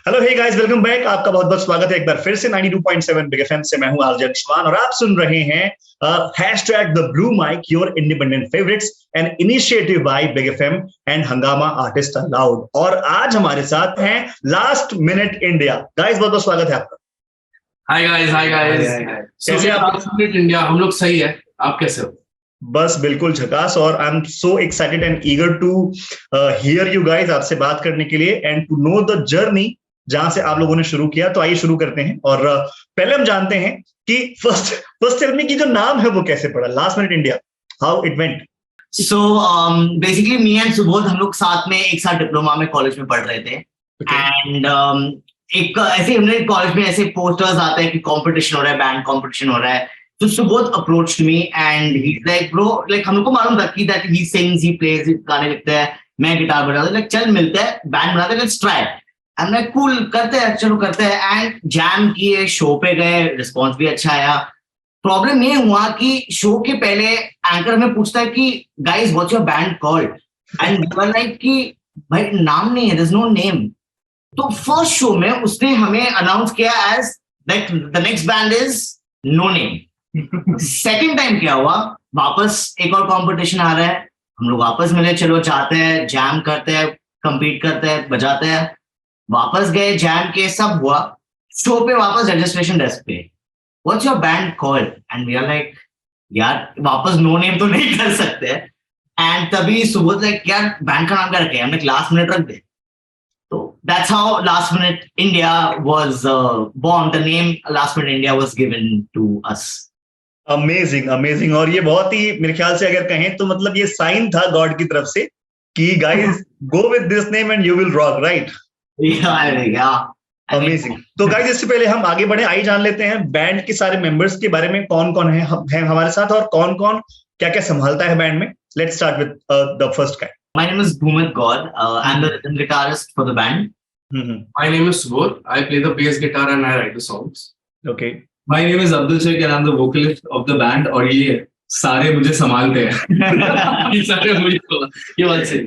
Hello hey guys, welcome back. आपका बहुत बहुत स्वागत है एक बार फिर से 92.7 बिग एफएम से। मैं हूं आरजे अंशुमान और आप सुन रहे हैं #the blue mic, your independent favourites, an initiative by big FM and Hungama artist aloud. और आज हमारे साथ हैं लास्ट मिनट इंडिया। गाइस, बहुत बहुत स्वागत है आपका। हाय गाइस कैसे आप? लास्ट मिनट इंडिया, हम लोग सही है। आप कैसे हो? बस बिल्कुल झकास। और I am so excited and eager to hear you guys, आपसे बात करने के लिए and to know the journey जहां से आप लोगों ने शुरू किया। तो आइए शुरू करते हैं। और पहले हम जानते हैं कि फर्स्ट टेल मी की जो नाम है वो कैसे पड़ा, last minute India, how it went. So basically me and Subodh हम लोग साथ में एक साथ डिप्लोमा में कॉलेज में पढ़ रहे थे एंड एक ऐसे हमने कॉलेज में ऐसे पोस्टर्स आते हैं कि कंपटीशन हो रहा है, बैंड कंपटीशन हो रहा है। तो Subodh approached me and he like bro, like हम लोग को मालूम था कि that he sings, he plays, गाने लिखते हैं, मैं गिटार बजाता हूं, लाइक चल मिलते हैं, बैंड बनाते हैं, let's try. And like cool, करते हैं, चलो करते हैं। एंड जैम किए, शो पे गए, रिस्पॉन्स भी अच्छा आया। प्रॉब्लम ये हुआ कि शो के पहले एंकर हमें पूछता है कि guys what's your band called, and we were like कि भाई नाम नहीं है, देयर इज नो नेम। तो फर्स्ट शो में उसने हमें अनाउंस किया as that the next band is no name. Second time क्या हुआ, वापस एक और कंपटीशन आ रहा है, हम लोग वापस मिले, चलो चाहते हैं, जैम करते हैं, कंपीट करते हैं, बजाते हैं। वापस गए, जैम के सब हुआ, शो पे वापस रजिस्ट्रेशन डेस्क पे What's your band called? And we are like, यार वापस नो नेम तो नहीं कर सकते। एंड तभी सुबोध लाइक, यार बैंड का नाम क्या रखे, हमने लास्ट मिनट रख दे। तो that's how Last Minute India was born. The name Last Minute India was given to us. Amazing amazing. और ये बहुत ही, मेरे ख्याल से अगर कहें तो मतलब ये साइन था गॉड की तरफ से कि guys go with this name and you will rock, right? Yeah. Amazing. तो गाइस, इससे पहले हम आगे बढ़े, आइए जान लेते हैं बैंड के सारे मेंबर्स के बारे में, कौन कौन है हमारे साथ और कौन कौन क्या क्या संभालता है बैंड में। Let's start with the first guy. My name is Bhumit Gaur. I'm the rhythm guitarist for the band. My name is Subodh. I play the bass guitar and I write the songs. Okay. My name is Abdul Sheikh and I'm the vocalist of the band. और ये सारे मुझे संभालते हैं। ये सारे मुझे ये बात सही।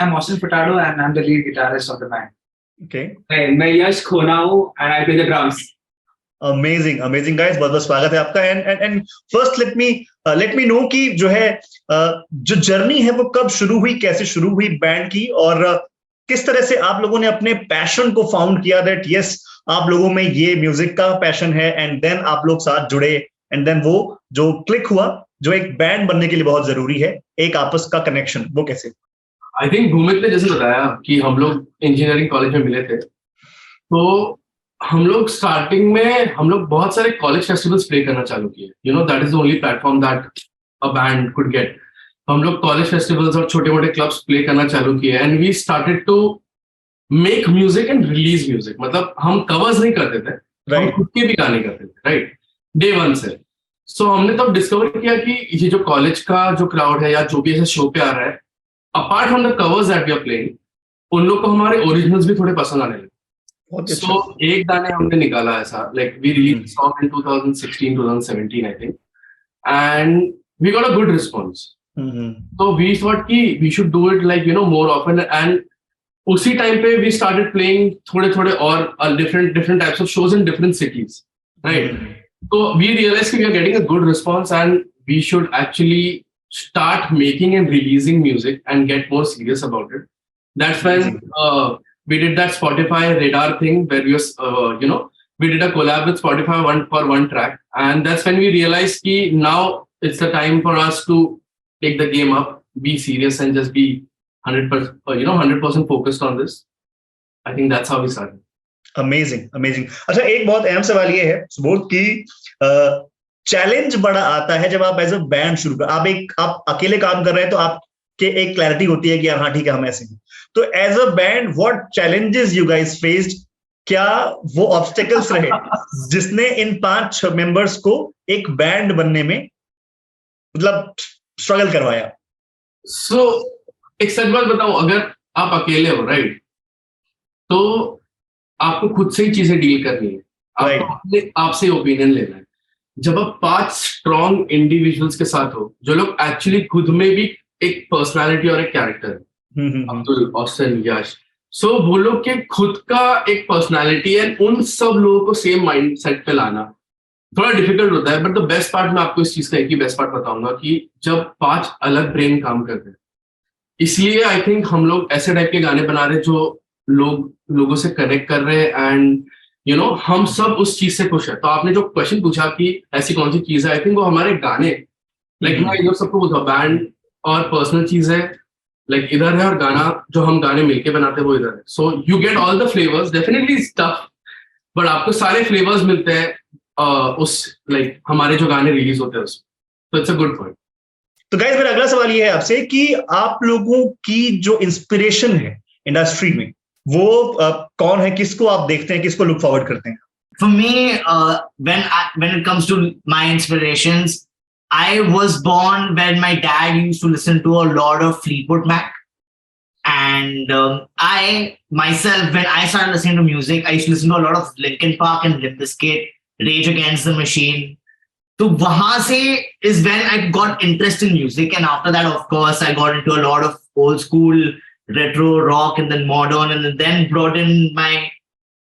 I'm Austin Furtado and I'm the lead guitarist of the band. Okay. Hey, मैं यश खोना हूँ and I play the drums. Amazing amazing guys, बहुत बहुत स्वागत है आपका। And first let me know कि जो है जो जर्नी है वो कब शुरू हुई, कैसे शुरू हुई बैंड की, और किस तरह से आप लोगों ने अपने पैशन को फाउंड किया दैट यस आप लोगों में ये म्यूजिक का पैशन है, एंड देन आप लोग साथ जुड़े, एंड देन वो जो क्लिक हुआ जो एक बैंड बनने के लिए बहुत जरूरी है, एक आपस का कनेक्शन, वो कैसे? आई थिंक भूमित ने जैसे बताया कि हम लोग इंजीनियरिंग कॉलेज में मिले थे, तो हम लोग स्टार्टिंग में हम लोग बहुत सारे कॉलेज फेस्टिवल्स प्ले करना चालू किए। You know that is the only platform that a band could get. हम लोग कॉलेज फेस्टिवल्स और छोटे मोटे क्लब्स प्ले करना चालू किए and we started to make music and release music. मतलब हम कवर्स नहीं करते थे, हम खुद के भी गाने करते थे, राइट, डे वन से। सो हमने तब डिस्कवर किया कि ये जो कॉलेज का जो क्राउड है या जो भी ऐसे शो पे आ रहा है, apart from the covers that we are playing, उन लोग को हमारे ओरिजिनल्स भी थोड़े पसंद आने लगे। So एक गाने हमने निकाला ऐसा, like we released a song in 2016, 2017 I think, and we got a good response. So we thought कि we should do it like more often, and उसी टाइम पे we started playing थोड़े और different types of shows in different cities, right? So we realized कि we are getting a good response and we should actually start making and releasing music and get more serious about it. That's when we did that Spotify radar thing where we was, we did a collab with Spotify for one track, and that's when we realized कि now it's the time for us to take the game up, be serious, and just be 100%, 100% focused on this. I think that's how we started. Amazing amazing. अच्छा, एक बहुत अहम सवाल ये है सुबोध की, challenge बड़ा आता है जब आप एज अ बैंड शुरू कर, आप अकेले काम कर रहे हैं तो आपके एक क्लैरिटी होती है कि यार हाँ ठीक है हम ऐसे हैं। तो as a band what challenges you guys faced, क्या वो ऑब्स्टेकल्स रहे जिसने इन 5 मेंबर्स को एक बैंड बनने में मतलब स्ट्रगल करवाया? So एक सच बात बताऊं, अगर आप अकेले हो, राइट, तो आपको खुद से ही चीजें डील करनी है, आपको आपसे ओपिनियन लेना है। जब आप 5 स्ट्रॉन्ग इंडिविजुअल्स के साथ हो जो लोग एक्चुअली खुद में भी एक पर्सनालिटी और एक कैरेक्टर है, अब्दुल, ऑस्टिन, यश, सो वो लोग के खुद का एक पर्सनालिटी है, उन सब लोगों को सेम माइंड सेट पे लाना थोड़ा डिफिकल्ट होता है। बट द बेस्ट पार्ट, मैं आपको इस चीज का एक ही बेस्ट पार्ट बताऊंगा कि जब 5 अलग ब्रेन काम करते हैं, इसलिए आई थिंक हम लोग ऐसे टाइप के गाने बना रहे हैं जो लोगों से कनेक्ट कर रहे हैं, एंड यू नो हम सब उस चीज से खुश है। तो आपने जो क्वेश्चन पूछा कि ऐसी कौन सी चीज है, आई थिंक वो हमारे गाने, लाइक मैं ये सबको बोलता हूँ, बैंड और पर्सनल चीज है, लाइक इधर है, और गाना जो हम गाने मिलके बनाते हैं वो इधर है। So you get all the flavours, definitely it's tough, but आपको सारे फ्लेवर्स मिलते हैं उस लाइक हमारे जो गाने रिलीज होते हैं उसमें। तो इट्स अ गुड पॉइंट। तो गाइस मेरा अगला सवाल ये है आपसे कि आप लोगों की जो इंस्पिरेशन है इंडस्ट्री में वो कौन है, किसको आप देखते हैं, किसको लुक फॉरवर्ड करते हैं? For me, when it comes to my inspirations, I was born when my dad used to listen to a lot of Fleetwood Mac. And I myself, when I started listening to music, I used to listen to a lot of Linkin Park and Limp Bizkit, Rage Against the Machine. So wahan se is when I got interest in music, and after that, of course, I got into a lot of old school retro rock and then modern, and then brought in my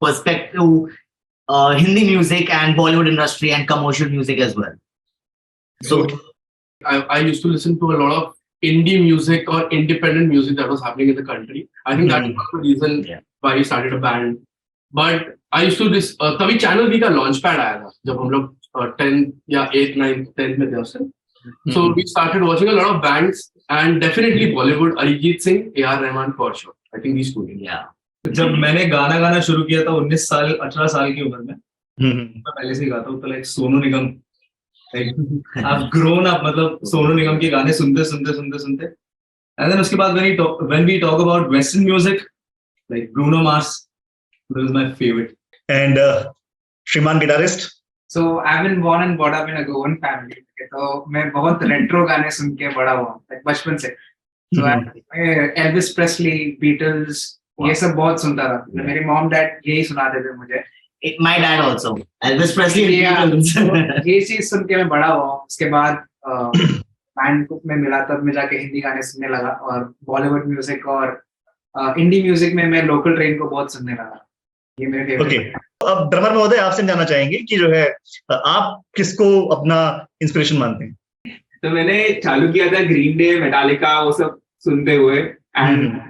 perspective Hindi music and Bollywood industry and commercial music as well. So I used to listen to a lot of indie music or independent music that was happening in the country. I think that was the reason why we started a band. But I used to तभी channel भी का launch pad आया था जब हम लोग 10th या 8th 9th 10th में थे उस time. So we started watching a lot of bands and definitely Bollywood, Arijit Singh, A.R. Rahman for sure. I think these two. yeah. जब मैंने गाना गाना शुरू किया था 19 साल 18 साल की उम्र में, मैं पहले से ही गाता हूँ, तो like Sonu Nigam, like I've grown up, मतलब सोनू निगम के गाने सुनते and then उसके बाद when we talk about Western music, like Bruno Mars, this is my favorite. And Shriman guitarist. So I've been born and brought up in a Goan family. तो मैं बहुत retro गाने सुन के बड़ा हुआ बचपन से. So एल्विस प्रेस्ली, बीटल्स, ये सब बहुत सुनता था. मेरे मॉम डैड यही सुनाते थे मुझे. My dad also. Elvis Presley. ये चीज सुन के मैं बड़ा हुआ. उसके बाद बैंड में मिला, तब मैं जाके हिंदी गाने सुनने लगा, और बॉलीवुड म्यूजिक और इंडी म्यूजिक में मैं लोकल ट्रेन को बहुत सुनने लगा. ये मेरे फेवरेट. अब ड्रमर महोदय आपसे जानना चाहेंगे कि जो है आप किसको अपना इंस्पिरेशन मानते हैं? तो मैंने चालू किया था ग्रीन डे, मेटालिका, वो सब सुनते हुए, and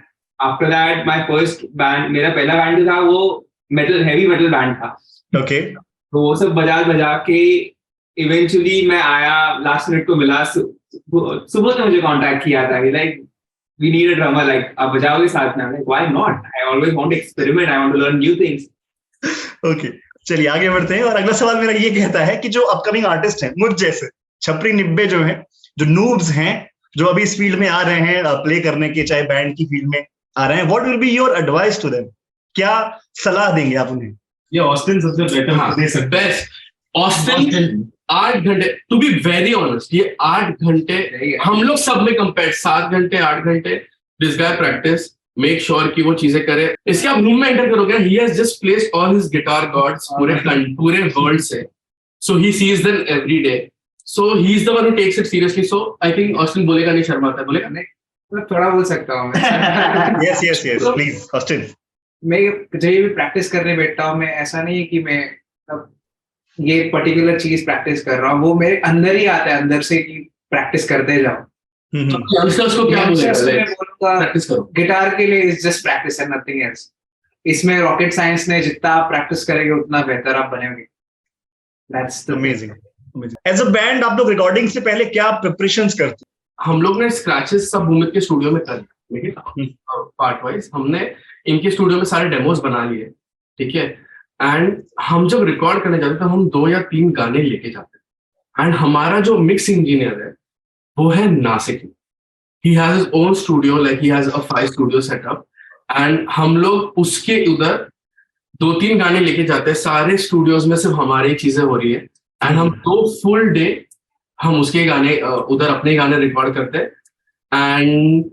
after that my first band, मेरा पहला बैंड जो था वो मेटल, हेवी मेटल बैंड था. ओके. तो वो सब बजा के इवेंचुअली मैं आया, लास्ट मिनट को मिला, सुबह ने मुझे कांटेक्ट किया था, like we need a drummer, like आप बजाओगे साथ में? Like why not, I always want to experiment, I want to learn new things. Okay, चलिए आगे बढ़ते हैं. और अगला सवाल मेरा ये कहता है कि जो अपकमिंग आर्टिस्ट हैं, मुझ जैसे छपरी निब्बे जो हैं, जो नूब्स हैं, जो अभी इस फील्ड में आ रहे हैं प्ले करने के, चाहे बैंड की फील्ड में आ रहे हैं, what will be your advice to them? क्या सलाह देंगे आप उन्हें? ये ऑस्टिन सबसे बेटर, बेस्ट. ऑस्टिन 8 घंटे, टू बी वेरी ऑनेस्ट, ये 8 घंटे हम लोग सब में कंपेयर, 7 घंटे 8 घंटे this guy practice, make sure कि वो चीजें करे. इसके आप रूम में एंटर करोगे, he has just placed all his guitar gods पूरे वर्ल्ड से, so he sees them every day, so he is the one who takes it seriously. So I think Austin बोलेगा नहीं, शर्माता है, बोलेगा नहीं? मैं थोड़ा बोल सकता हूँ मैं. Yes please Austin. मैं जब भी प्रैक्टिस करने बैठता हूँ, मैं ऐसा नहीं है कि मैं ये पर्टिकुलर चीज प्रैक्टिस कर रहा हूँ, वो मेरे अंदर ही आता है, अंदर से कि प्रैक्टिस करते जाओ. यंगस्टर्स को क्या बोलेगा? प्रैक्टिस करो. गिटार के लिए is just practice and nothing else. इसमें रॉकेट साइंस ने जितना आप प्रैक्टिस करेंगे उतना बेहतर आप बनेंगे. That's amazing. As a band आप लोग रिकॉर्डिंग से पहले क्या प्रिपरेशंस करते हैं? हम लोग ने स्क्रैचेस सब भूमित के स्टूडियो में कर लिए, लेकिन पार्ट वाइज हमने इनके स्टूडियो में सारे डेमोज बना लिए, ठीक है. एंड हम जब रिकॉर्ड करने जाते तो हम 2 या 3 गाने लेके जाते हैं. एंड हमारा जो मिक्स इंजीनियर है वो है Nashik. He has his own studio, like he has a 5 studio setup, and हम लोग उसके उधर 2-3 गाने लेके जाते हैं. सारे स्टूडियोज में सिर्फ हमारी चीजें हो रही है, एंड हम 2 फुल डे हम उसके गाने उधर अपने गाने रिकॉर्ड करते हैं. एंड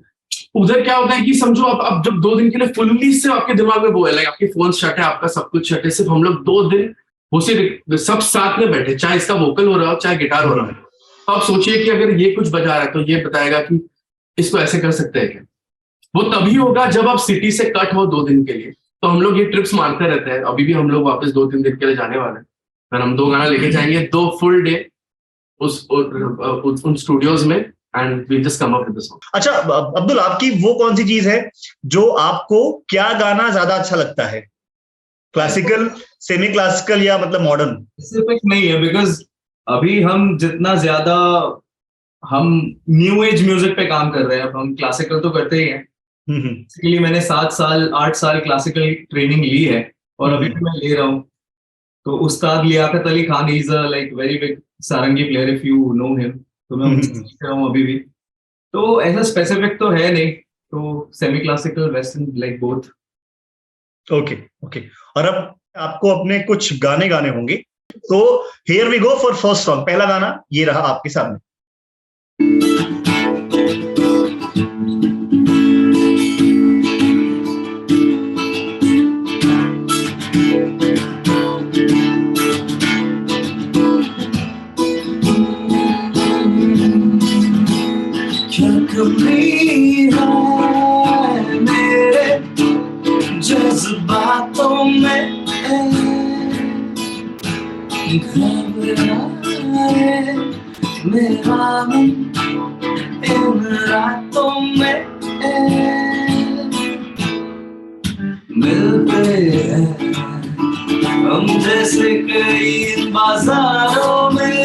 उधर क्या होता है कि समझो अब जब 2 दिन के लिए फुल्ली से आपके दिमाग में वो है, लाइक आपके फोन शट है, आपका सब कुछ शट है, सिर्फ हम लोग 2 दिन वो सिर्फ सब साथ में बैठे, चाहे इसका वोकल हो रहा हो चाहे गिटार हो रहा हो. तो आप सोचिए कि अगर ये कुछ बजा रहा है तो ये बताएगा कि इसको ऐसे कर सकते हैं क्या. वो तभी होगा जब आप सिटी से कट हो 2 दिन के लिए। तो हम लोग ये ट्रिप्स मारते रहते हैं, अभी भी हम लोग वापस 2-3 दिन के लिए जाने वाले हैं, और हम 2 गाना लेके जाएंगे, 2 फुल डे उन स्टूडियोज में, and we just come up with the song. अच्छा अब्दुल, आपकी वो कौन सी चीज है जो आपको, क्या गाना ज्यादा अच्छा लगता है, क्लासिकल, सेमी क्लासिकल या मतलब मॉडर्न? स्पेसिफिक नहीं है, बिकॉज अभी हम जितना ज्यादा हम न्यू एज म्यूजिक पे काम कर रहे हैं, अब हम क्लासिकल तो करते ही हैं। इसलिए मैंने 8 साल क्लासिकल ट्रेनिंग ली है, और अभी भी मैं ले रहा हूँ। तो Ustad Liyaqat Ali Khan, he is a like very big sarangi player, if you know him. तो मैं उनसे सीख रहा हूँ अभी भी। तो ऐसा स्पेसिफिक तो है नहीं, तो semi classical, western, like both. Okay okay. और अब आपको अपने कुछ गाने गाने होंगे, तो here we go for first song. पहला गाना ये रहा आपके सामने। मेरे जज्बातों में घबराए मेरा मन इन रातों में मिलते हैं हम जैसे कई बाजारों में,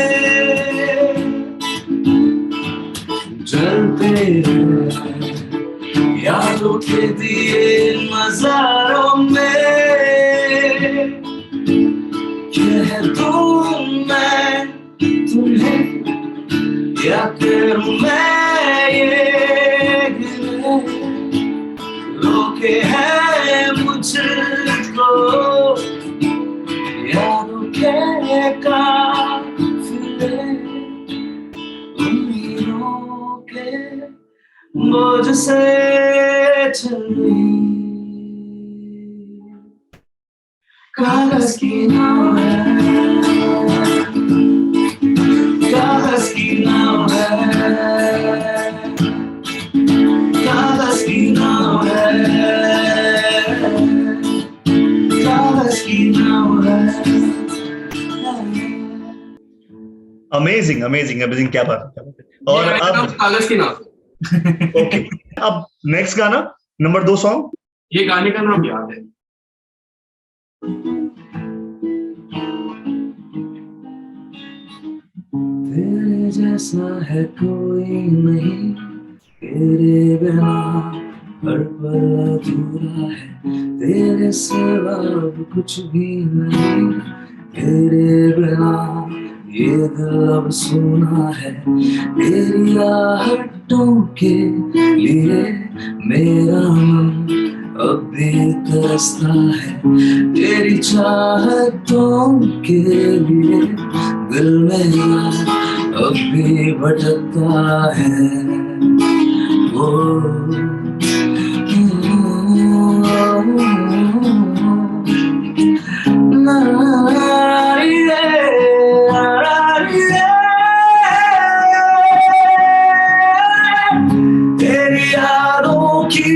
जलते हैं यादों के दिए नजारों में। कह दूं मैं तुम्हें या करूं मैं ये गिले, रोके हैं मुझको यादों के काफिले, उम्मीदों के बोझ से चली कागज की नाव है, कागज की नाव है, कागज की नाव है, कागज की नाव है। अमेजिंग अमेजिंग अमेजिंग, क्या बात है, क्या बात है। और अब कागज की नाव। ओके, अब नेक्स्ट गाना, नंबर 2 सॉन्ग। ये गाने का नाम याद है? तेरे जैसा है कोई नहीं, तेरे बिना हर पल अधूरा है, तेरे सिवा अब कुछ भी नहीं, तेरे बिना ये दिल अब सुना है, तेरी आहटों के लिए मेरा मन अब भी तरसता है, तेरी चाहतों के लिए दिल मेरा अब भी भटकता है। तेरी यादों की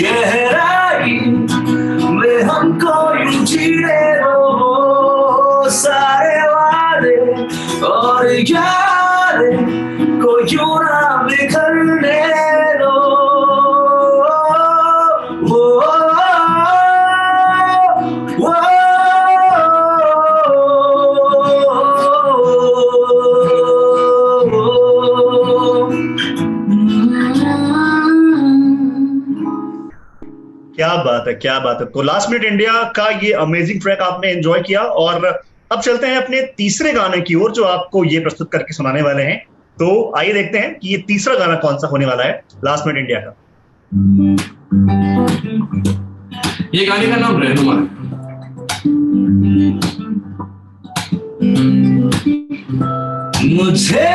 गहराई में हमको यूं जीने दो, सारे वादे और यादें को यूं ना बिखरने दो। क्या बात है, क्या बात है। तो लास्ट मिनट इंडिया का ये अमेजिंग ट्रैक आपने एंजॉय किया, और अब चलते हैं अपने तीसरे गाने की ओर जो आपको ये प्रस्तुत करके सुनाने वाले हैं। तो आइए देखते हैं कि ये तीसरा गाना कौन सा होने वाला है लास्ट मिनट इंडिया का। ये गाने का नाम रहनुमा है। मुझे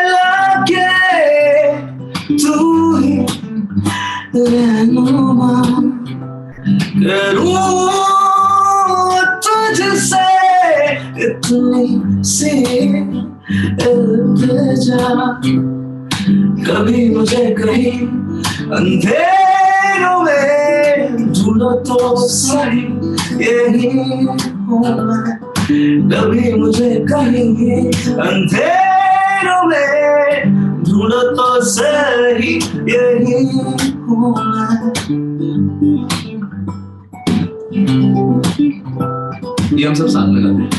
लगे तू ही रहनुमा, करूं तुझसे इतनी सी इल्तिजा, कभी मुझे कहीं अंधेरों में ढूंढो तो सही, यही हूँ मैं। कभी मुझे कहीं अंधेरों में ढूंढो तो सही, यही हूँ मैं। ये हम सब साथ में गाते हैं।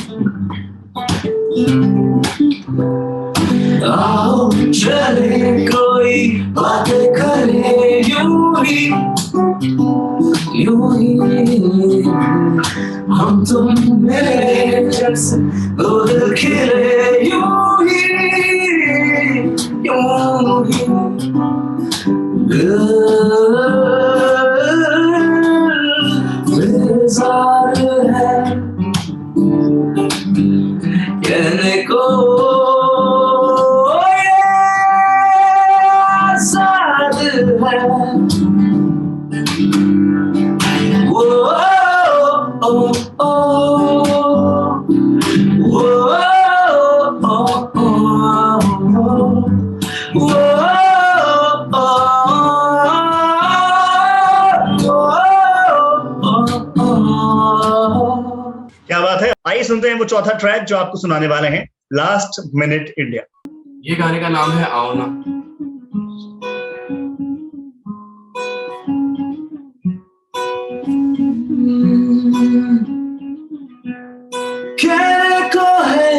आओ चले कोई बातें करे यूं ही हम तुम मेरे जैसे दो दिल खिले यूं ही बेजार है कहने को क्या बात है। आइए सुनते हैं वो चौथा ट्रैक जो आपको सुनाने वाले हैं, लास्ट मिनट इंडिया। ये गाने का नाम है आओ ना। कहने को है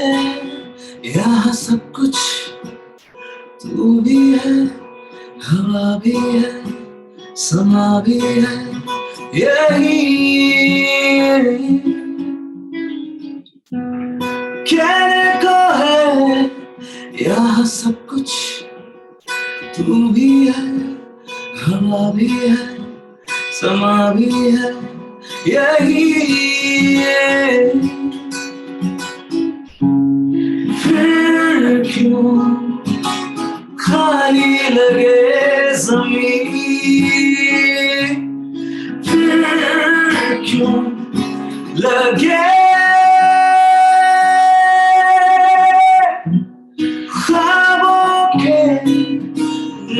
यहाँ सब कुछ, तू भी है, हवा भी है, समा भी है, यही कहने को है यहाँ सब कुछ, तू भी है, हवा भी है, समा भी है, यही फिर क्यों खाली लगे ज़मीन, फिर क्यों लगे ख्वाबों के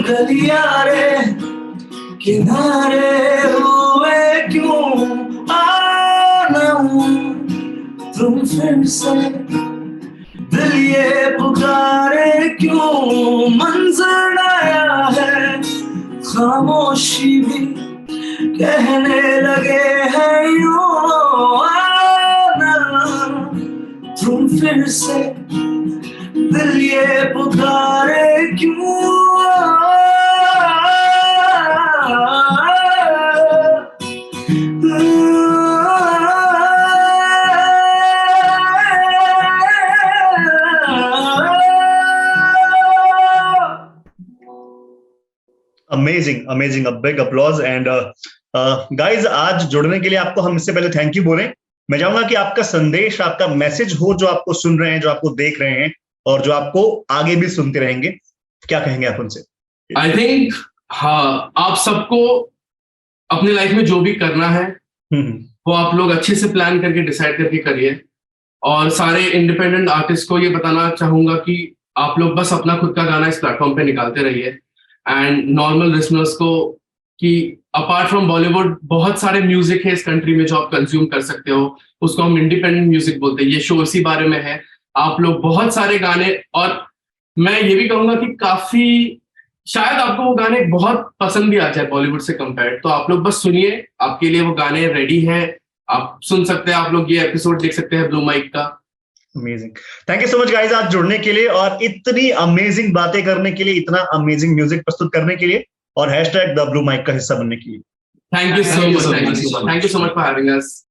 गलियारे किनारे हुए क्यों आना तुम फिर से, दिल ये पुकारे क्यों मंजर आया है, खामोशी भी कहने लगे हैं यूं आना तुम फिर से, दिल ये पुकारे क्यों amazing amazing, a big applause. And guys, आज जुड़ने के लिए आपको हम इससे पहले थैंक यू बोलें। मैं चाहूंगा कि आपका संदेश, आपका मैसेज हो, जो आपको सुन रहे हैं, जो आपको देख रहे हैं और जो आपको आगे भी सुनते रहेंगे, क्या कहेंगे आप उनसे? आई थिंक हाँ, आप सबको अपने लाइफ में जो भी करना है वो आप लोग अच्छे से प्लान करके डिसाइड करके करिए। और सारे इंडिपेंडेंट आर्टिस्ट को ये बताना चाहूंगा कि आप लोग बस अपना खुद का गाना इस प्लेटफॉर्म पे निकालते रहिए। एंड नॉर्मल लिसनर्स को कि अपार्ट फ्रॉम बॉलीवुड बहुत सारे म्यूजिक है इस कंट्री में जो आप कंज्यूम कर सकते हो, उसको हम इंडिपेंडेंट म्यूजिक बोलते हैं। ये शो इसी बारे में है। आप लोग बहुत सारे गाने, और मैं ये भी कहूंगा कि काफी शायद आपको वो गाने बहुत पसंद भी आ जाए बॉलीवुड से कंपेयर, तो आप लोग बस सुनिए, आपके लिए वो गाने रेडी है, आप सुन सकते हैं। आप लोग ये एपिसोड देख सकते हैं ब्लू माइक का। Amazing, thank you so much guys आज जुड़ने के लिए और इतनी अमेजिंग बातें करने के लिए, इतना अमेजिंग म्यूजिक प्रस्तुत करने के लिए और #द ब्लू माइक का हिस्सा बनने के लिए। Thank you so much for having us.